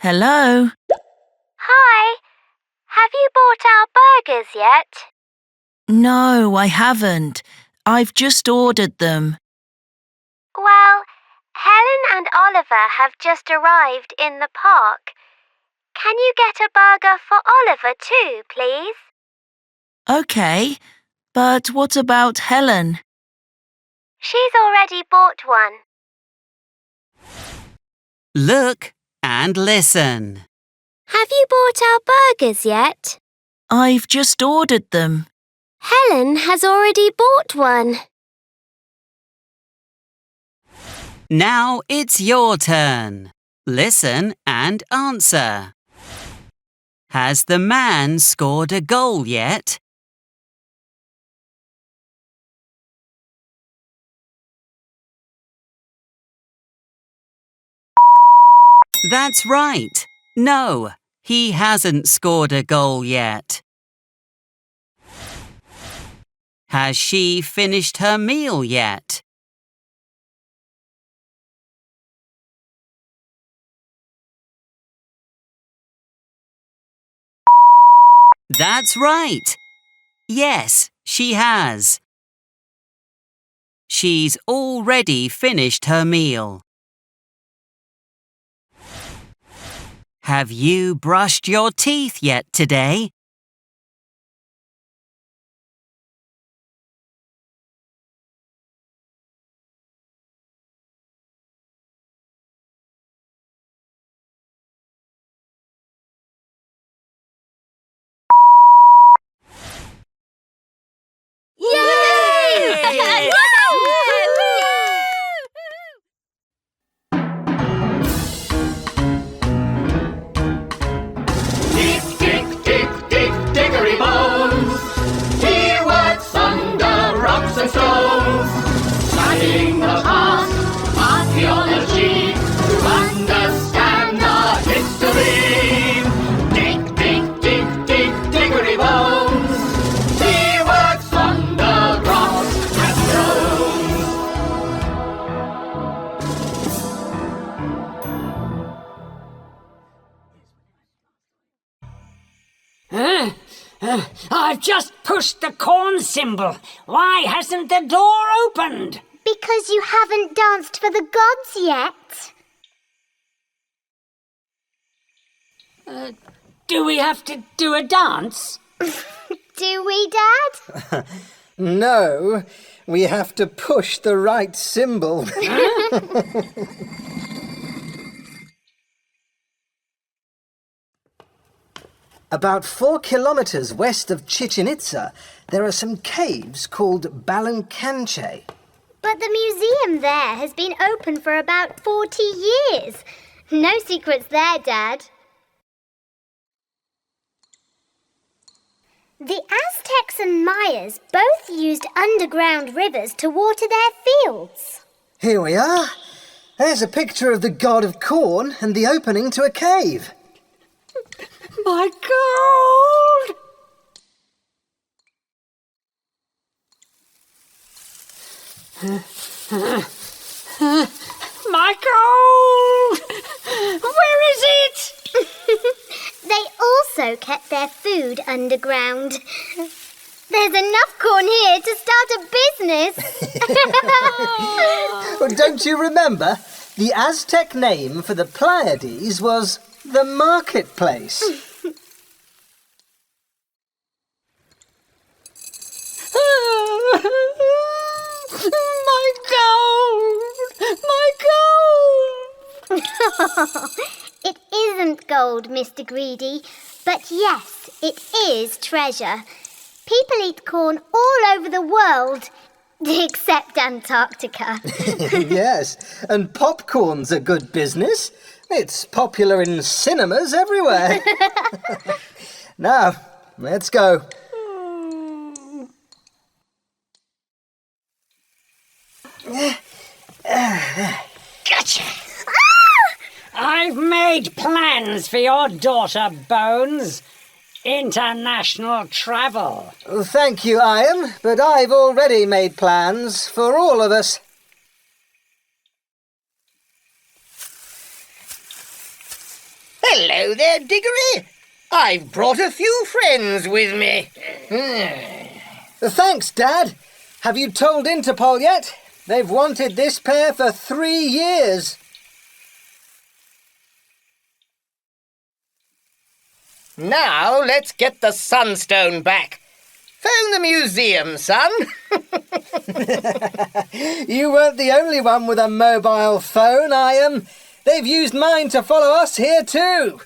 Hello? Hi. Have you bought our burgers yet? No, I haven't. I've just ordered them. Well, Helen and Oliver have just arrived in the park. Can you get a burger for Oliver too, please? OK, but what about Helen? She's already bought one. Look and listen. Have you bought our burgers yet? I've just ordered them. Helen has already bought one. Now it's your turn. Listen and answer. Has the man scored a goal yet? That's right. No, he hasn't scored a goal yet. Has she finished her meal yet? That's right. Yes, she has. She's already finished her meal. Have you brushed your teeth yet today? Yay! Dig, dig, dig, dig, diggery bones. He works under rocks and stones, studying the past, archaeology, to understand our history. Dig, dig, dig, dig, diggery bones. He works under rocks and stones. I've just pushed the corn symbol. Why hasn't the door opened? Because you haven't danced for the gods yet. Do we have to do a dance? Do we, Dad? No, we have to push the right symbol. About 4 kilometers west of Chichen Itza, there are some caves called Balancanche. But the museum there has been open for about 40 years. No secrets there, Dad. The Aztecs and Mayas both used underground rivers to water their fields. Here we are. There's a picture of the god of corn and the opening to a cave. My gold! My gold! Where is it? They also kept their food underground. There's enough corn here to start a business. Well, don't you remember? The Aztec name for the Pleiades was the marketplace. My gold! My gold! It isn't gold, Mr. Greedy, but yes, it is treasure. People eat corn all over the world, except Antarctica. Yes, and popcorn's a good business. It's popular in cinemas everywhere. Now, let's go. Gotcha! I've made plans for your daughter, Bones. International travel. Thank you, Ian, but I've already made plans for all of us. Hello there, Diggory. I've brought a few friends with me. Thanks, Dad. Have you told Interpol yet? They've wanted this pair for 3 years. Now let's get the sunstone back. Phone the museum, son. You weren't the only one with a mobile phone, Ian. They've used mine to follow us here too.